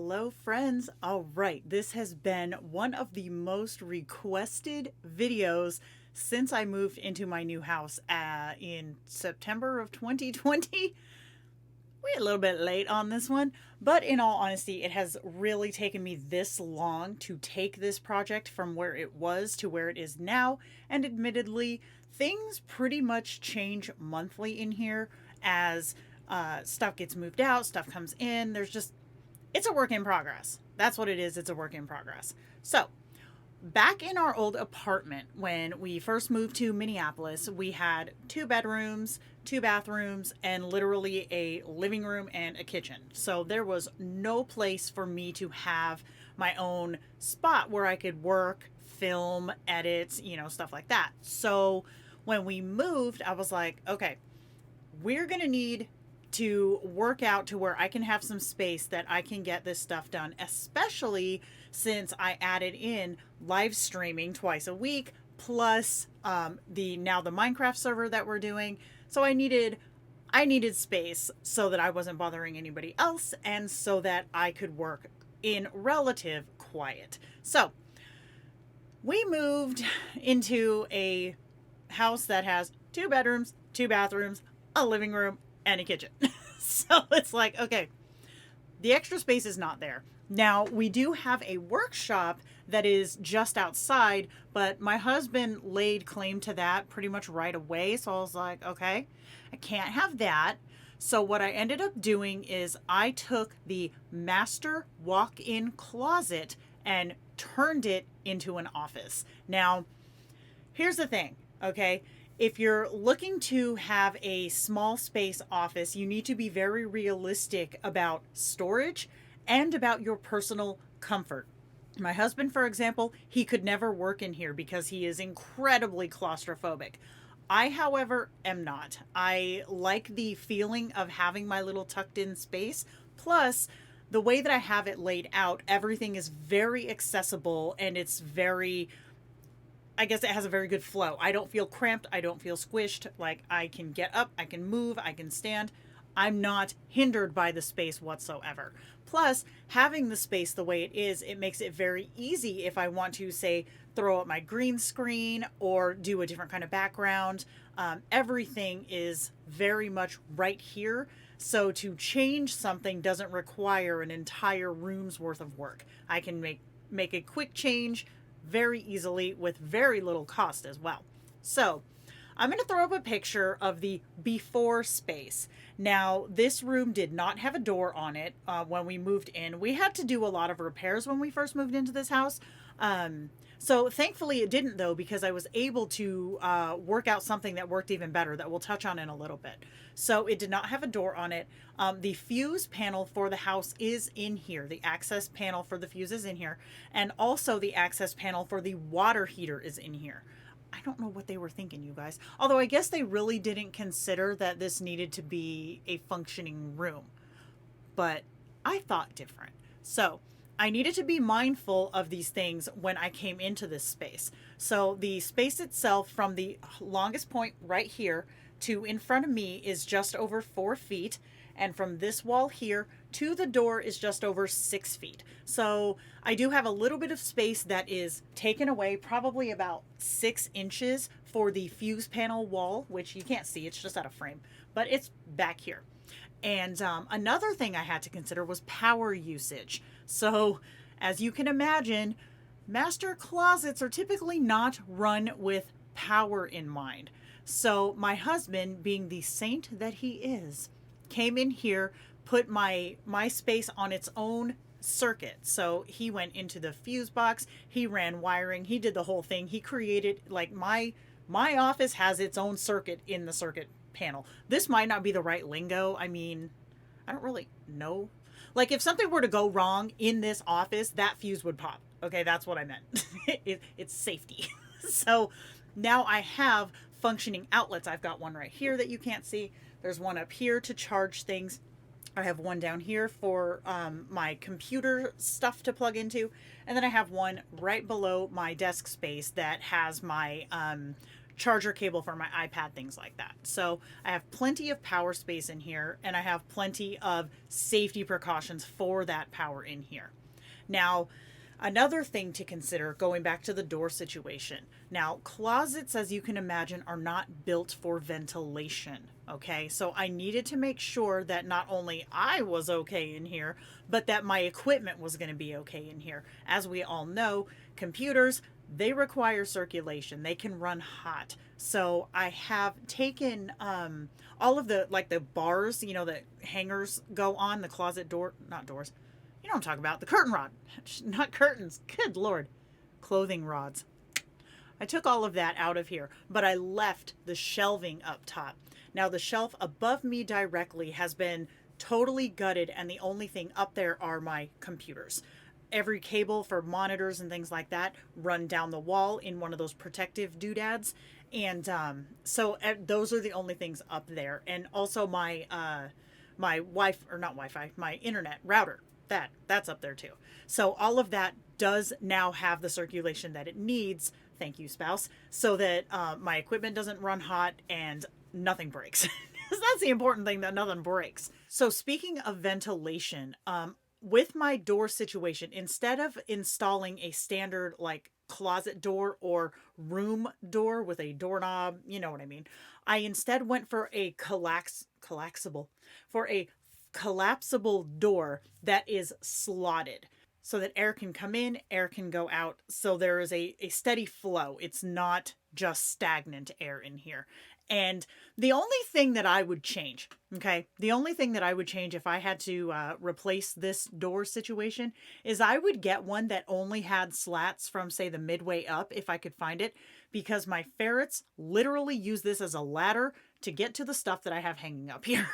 Hello, friends. All right, this has been one of the most requested videos since I moved into my new house in September of 2020. We're a little bit late on this one, but in all honesty, it has really taken me this long to take this project from where it was to where it is now. And admittedly, things pretty much change monthly in here as stuff gets moved out, stuff comes in. It's a work in progress. That's what it is. It's a work in progress. So, back in our old apartment when we first moved to Minneapolis, we had 2 bedrooms, 2 bathrooms, and literally a living room and a kitchen. So there was no place for me to have my own spot where I could work, film, edit, stuff like that. So when we moved, I was like, okay, we're going to need to work out to where I can have some space that I can get this stuff done, especially since I added in live streaming twice a week, plus the Minecraft server that we're doing. So I needed space so that I wasn't bothering anybody else and so that I could work in relative quiet. So we moved into a house that has 2 bedrooms, 2 bathrooms, a living room, and a kitchen. So it's like, okay, the extra space is not there. Now, we do have a workshop that is just outside, but my husband laid claim to that pretty much right away. So I was like, okay, I can't have that. So what I ended up doing is I took the master walk-in closet and turned it into an office. Now, here's the thing, okay? If you're looking to have a small space office, you need to be very realistic about storage and about your personal comfort. My husband, for example, he could never work in here because he is incredibly claustrophobic. I, however, am not. I like the feeling of having my little tucked in space. Plus, the way that I have it laid out, everything is very accessible and I guess it has a very good flow. I don't feel cramped. I don't feel squished. Like, I can get up, I can move, I can stand. I'm not hindered by the space whatsoever. Plus, having the space the way it is, it makes it very easy if I want to, say, throw up my green screen or do a different kind of background. Everything is very much right here. So to change something doesn't require an entire room's worth of work. I can make a quick change very easily with very little cost as well. So I'm going to throw up a picture of the before space. Now, this room did not have a door on it when we moved in. We had to do a lot of repairs when we first moved into this house. So thankfully it didn't, though, because I was able to work out something that worked even better that we'll touch on in a little bit. So it did not have a door on it. The fuse panel for the house is in here. The access panel for the fuse is in here. And also the access panel for the water heater is in here. I don't know what they were thinking, you guys. Although I guess they really didn't consider that this needed to be a functioning room. But I thought different. So I needed to be mindful of these things when I came into this space. So the space itself from the longest point right here to in front of me is just over 4 feet. And from this wall here to the door is just over 6 feet. So I do have a little bit of space that is taken away, probably about 6 inches for the fuse panel wall, which you can't see, it's just out of frame, but it's back here. And another thing I had to consider was power usage. So as you can imagine, master closets are typically not run with power in mind. So my husband, being the saint that he is, came in here, put my space on its own circuit. So he went into the fuse box, he ran wiring, he did the whole thing. He created, like, my office has its own circuit in the circuit panel. This might not be the right lingo. I mean, I don't really know. Like, if something were to go wrong in this office, that fuse would pop. Okay, that's what I meant. It's safety. So now I have functioning outlets. I've got one right here that you can't see. There's one up here to charge things. I have one down here for my computer stuff to plug into. And then I have one right below my desk space that has my charger cable for my iPad, things like that. So I have plenty of power space in here, and I have plenty of safety precautions for that power in here. Now, another thing to consider, going back to the door situation. Now, closets, as you can imagine, are not built for ventilation. Okay, so I needed to make sure that not only I was okay in here, but that my equipment was going to be okay in here. As we all know, computers, they require circulation. They can run hot. So I have taken all of the, like the bars, you know, the hangers go on the closet door, not doors. You know what I'm talking about, the curtain rod, not curtains. Good Lord, clothing rods. I took all of that out of here, but I left the shelving up top. Now the shelf above me directly has been totally gutted, and the only thing up there are my computers. Every cable for monitors and things like that run down the wall in one of those protective doodads. And so those are the only things up there. And also my my my internet router, that's up there too. So all of that does now have the circulation that it needs. Thank you, spouse. So that my equipment doesn't run hot and nothing breaks. That's the important thing, that nothing breaks. So speaking of ventilation, with my door situation, instead of installing a standard like closet door or room door with a doorknob, you know what I mean, I instead went for a collapsible door that is slotted, so that air can come in, air can go out, so there is a steady flow. It's not just stagnant air in here. And the only thing that I would change, okay, the only thing that I would change if I had to replace this door situation is I would get one that only had slats from, say, the midway up, if I could find it, because my ferrets literally use this as a ladder to get to the stuff that I have hanging up here.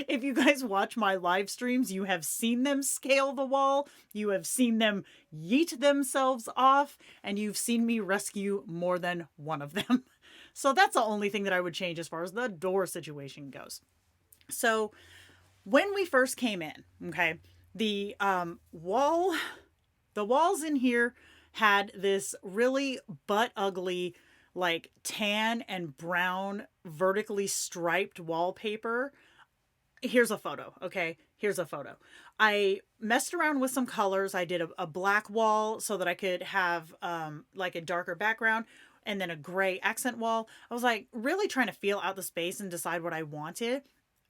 If you guys watch my live streams, you have seen them scale the wall, you have seen them yeet themselves off, and you've seen me rescue more than one of them. So that's the only thing that I would change as far as the door situation goes. So when we first came in, okay, the walls in here had this really butt ugly, like tan and brown vertically striped wallpaper. Here's a photo, okay? Here's a photo. I messed around with some colors. I did a black wall so that I could have like a darker background, and then a gray accent wall. I was like really trying to feel out the space and decide what I wanted.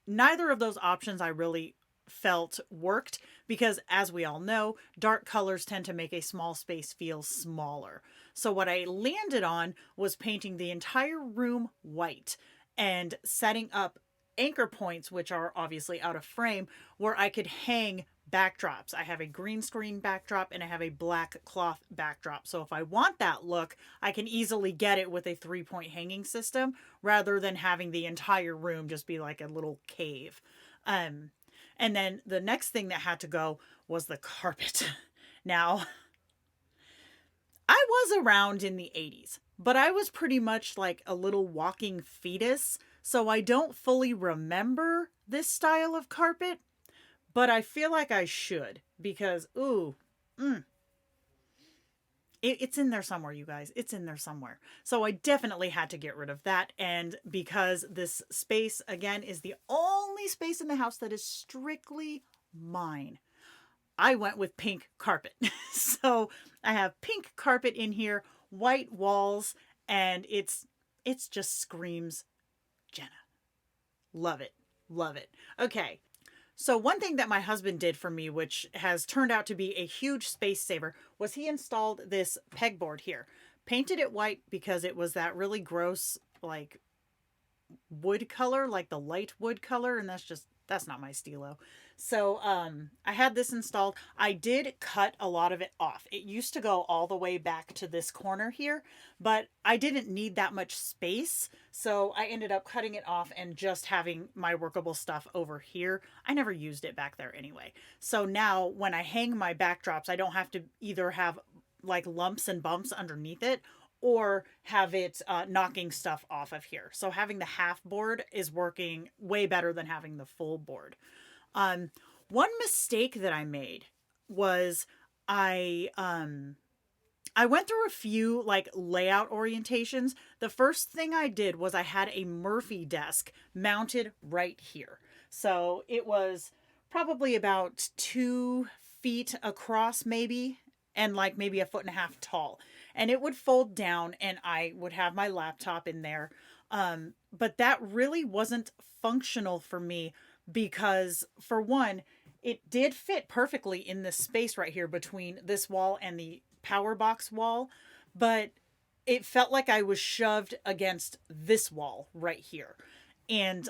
Neither of those options I really felt worked, because as we all know, dark colors tend to make a small space feel smaller. So what I landed on was painting the entire room white and setting up anchor points, which are obviously out of frame, where I could hang backdrops. I have a green screen backdrop and I have a black cloth backdrop. So if I want that look, I can easily get it with a 3-point hanging system rather than having the entire room just be like a little cave. And then the next thing that had to go was the carpet. Now, I was around in the 80s, but I was pretty much like a little walking fetus. So I don't fully remember this style of carpet, but I feel like I should, because, it's in there somewhere, you guys. It's in there somewhere. So I definitely had to get rid of that. And because this space, again, is the only space in the house that is strictly mine, I went with pink carpet. So I have pink carpet in here, white walls, and it's just screams Jenna. Love it. Love it. Okay. So one thing that my husband did for me, which has turned out to be a huge space saver, was he installed this pegboard here. Painted it white because it was that really gross, like, wood color, like the light wood color, and that's not my stilo. So I had this installed. I did cut a lot of it off. It used to go all the way back to this corner here, but I didn't need that much space, so I ended up cutting it off and just having my workable stuff over here. I never used it back there anyway. So now when I hang my backdrops, I don't have to either have like lumps and bumps underneath it or have it knocking stuff off of here. So having the half board is working way better than having the full board. One mistake that I made was I I went through a few like layout orientations. The first thing I did was I had a Murphy desk mounted right here. So it was probably about 2 feet across, maybe, and like maybe a foot and a half tall. And it would fold down, and I would have my laptop in there. But that really wasn't functional for me because, for one, it did fit perfectly in this space right here between this wall and the power box wall, but it felt like I was shoved against this wall right here. And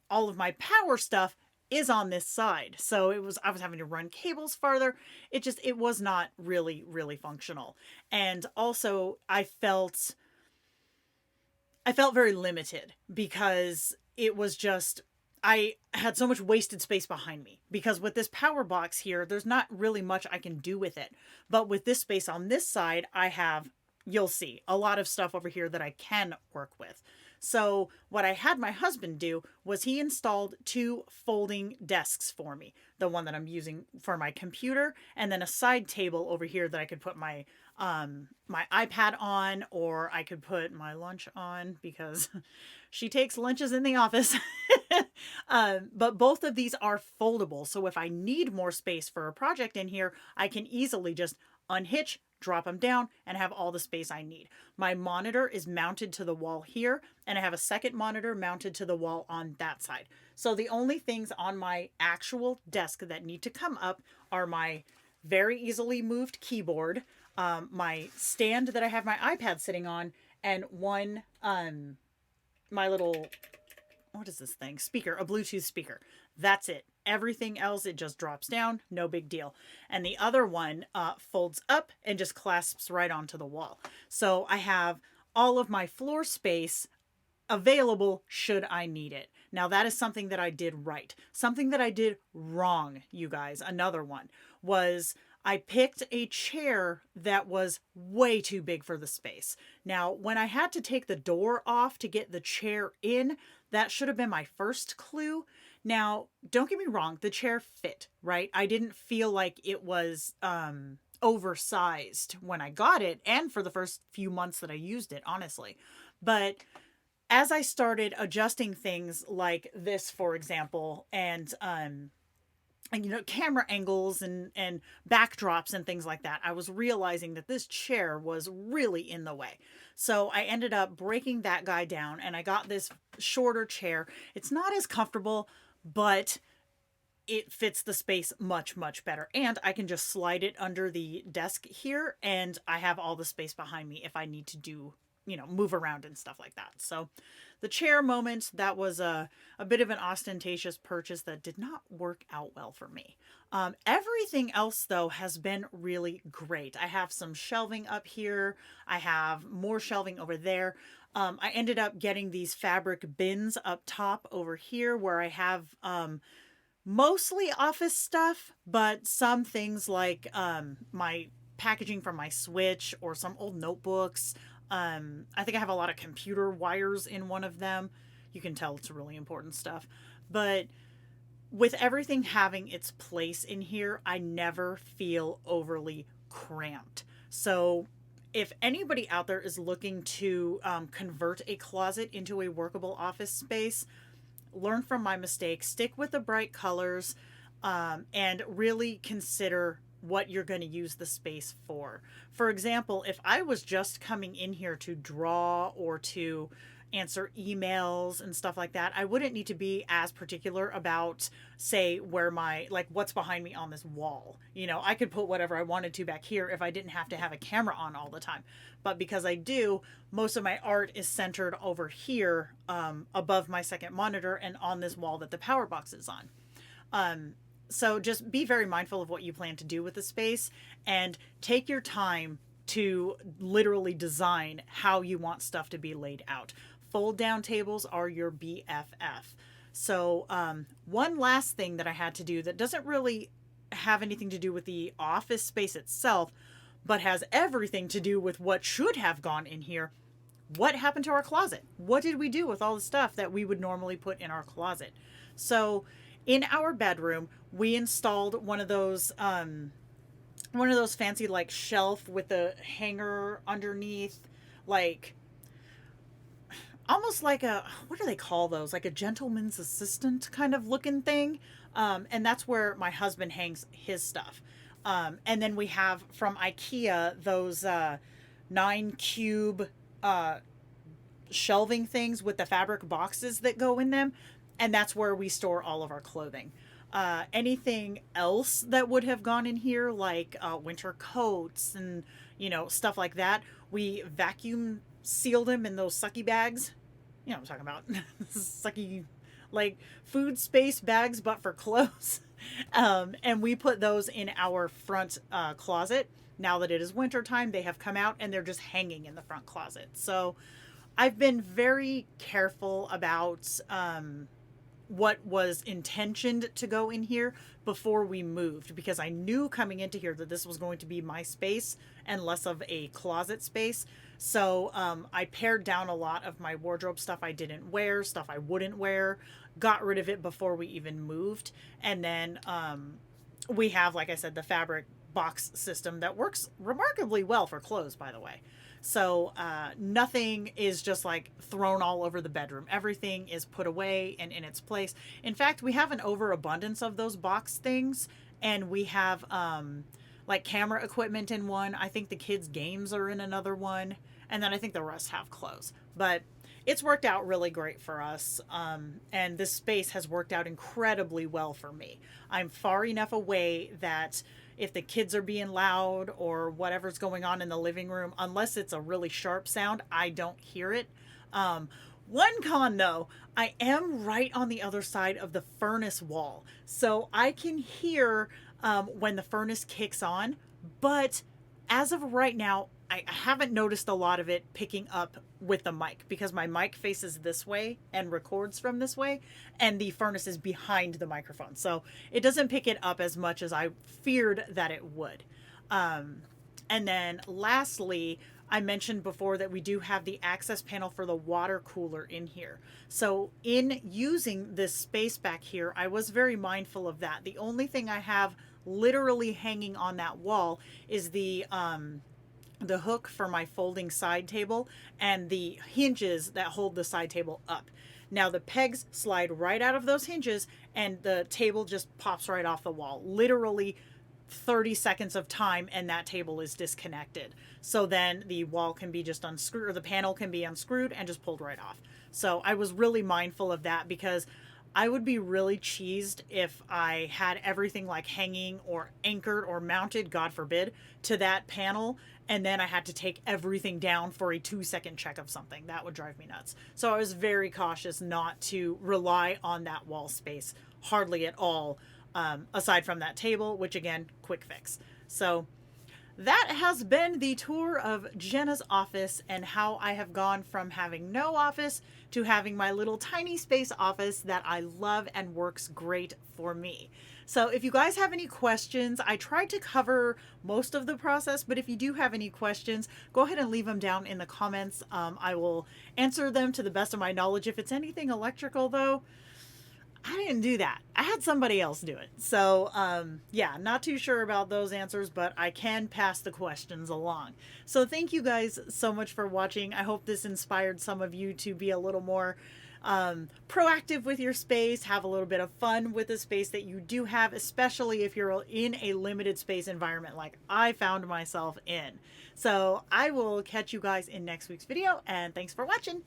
all of my power stuff is on this side. So I was having to run cables farther. It was not really functional. And also I felt very limited because it was just, I had so much wasted space behind me because with this power box here, there's not really much I can do with it. But with this space on this side, I have, you'll see, a lot of stuff over here that I can work with. So what I had my husband do was he installed 2 folding desks for me. The one that I'm using for my computer, and then a side table over here that I could put my my iPad on, or I could put my lunch on because she takes lunches in the office. But both of these are foldable. So if I need more space for a project in here, I can easily just unhitch, drop them down, and have all the space I need. My monitor is mounted to the wall here, and I have a second monitor mounted to the wall on that side. So the only things on my actual desk that need to come up are my very easily moved keyboard, my stand that I have my iPad sitting on, and one, my little, what is this thing? Speaker, a Bluetooth speaker. That's it. Everything else, it just drops down, no big deal. And the other one folds up and just clasps right onto the wall. So I have all of my floor space available should I need it. Now that is something that I did right. Something that I did wrong, you guys, another one, was I picked a chair that was way too big for the space. Now, when I had to take the door off to get the chair in, that should have been my first clue. Now, don't get me wrong, the chair fit, right? I didn't feel like it was oversized when I got it, and for the first few months that I used it, honestly. But as I started adjusting things like this, for example, and camera angles and backdrops and things like that, I was realizing that this chair was really in the way. So I ended up breaking that guy down, and I got this shorter chair. It's not as comfortable, but it fits the space much better. And I can just slide it under the desk here, and I have all the space behind me if I need to do, move around and stuff like that. So the chair moment, that was a bit of an ostentatious purchase that did not work out well for me. Everything else, though, has been really great. I have some shelving up here. I have more shelving over there. I ended up getting these fabric bins up top over here where I have mostly office stuff, but some things like my packaging from my Switch or some old notebooks. I think I have a lot of computer wires in one of them. You can tell it's really important stuff. But with everything having its place in here, I never feel overly cramped. So if anybody out there is looking to convert a closet into a workable office space, learn from my mistakes, stick with the bright colors, and really consider what you're going to use the space for. For example, if I was just coming in here to draw or to answer emails and stuff like that, I wouldn't need to be as particular about, say, where what's behind me on this wall. I could put whatever I wanted to back here if I didn't have to have a camera on all the time. But because I do, most of my art is centered over here, above my second monitor and on this wall that the power box is on. So just be very mindful of what you plan to do with the space, and take your time to literally design how you want stuff to be laid out. Fold down tables are your BFF. So one last thing that I had to do that doesn't really have anything to do with the office space itself, but has everything to do with what should have gone in here. What happened to our closet? What did we do with all the stuff that we would normally put in our closet? So in our bedroom, we installed one of those one of those fancy like shelf with a hanger underneath, like almost like a, what do they call those, like a gentleman's assistant kind of looking thing. And that's where my husband hangs his stuff. And then we have from IKEA those 9 cube shelving things with the fabric boxes that go in them, and that's where we store all of our clothing. Anything else that would have gone in here, like winter coats and stuff like that, we vacuum seal them in those sucky bags. You know what I'm talking about? Sucky, like food space bags, but for clothes. And we put those in our front closet. Now that it is winter time, they have come out and they're just hanging in the front closet. So I've been very careful about what was intentioned to go in here before we moved, because I knew coming into here that this was going to be my space and less of a closet space. So I pared down a lot of my wardrobe stuff I didn't wear, stuff I wouldn't wear, got rid of it before we even moved. And then we have, like I said, the fabric box system that works remarkably well for clothes, by the way. So nothing is just like thrown all over the bedroom. Everything is put away and in its place. In fact, we have an overabundance of those box things, and we have like camera equipment in one. I think the kids' games are in another one, and then I think the rest have clothes. But it's worked out really great for us, and this space has worked out incredibly well for me. I'm far enough away that if the kids are being loud or whatever's going on in the living room, unless it's a really sharp sound, I don't hear it. One con though, I am right on the other side of the furnace wall, so I can hear when the furnace kicks on, but as of right now, I haven't noticed a lot of it picking up with the mic, because my mic faces this way and records from this way, and the furnace is behind the microphone. So it doesn't pick it up as much as I feared that it would. And then lastly, I mentioned before that we do have the access panel for the water cooler in here. So in using this space back here, I was very mindful of that. The only thing I have literally hanging on that wall is the hook for my folding side table and the hinges that hold the side table up. Now the pegs slide right out of those hinges and the table just pops right off the wall. Literally 30 seconds of time and that table is disconnected. So then the wall can be just unscrewed, or the panel can be unscrewed and just pulled right off. So I was really mindful of that, because I would be really cheesed if I had everything like hanging or anchored or mounted, God forbid, to that panel, and then I had to take everything down for a 2-second check of something. That would drive me nuts. So I was very cautious not to rely on that wall space hardly at all, aside from that table, which again, quick fix. So that has been the tour of Jenna's office and how I have gone from having no office to having my little tiny space office that I love and works great for me. So if you guys have any questions, I tried to cover most of the process, but if you do have any questions, go ahead and leave them down in the comments. I will answer them to the best of my knowledge. If it's anything electrical though, I didn't do that. I had somebody else do it. So, yeah, not too sure about those answers, but I can pass the questions along. So thank you guys so much for watching. I hope this inspired some of you to be a little more proactive with your space, have a little bit of fun with the space that you do have, especially if you're in a limited space environment like I found myself in. So I will catch you guys in next week's video, and thanks for watching.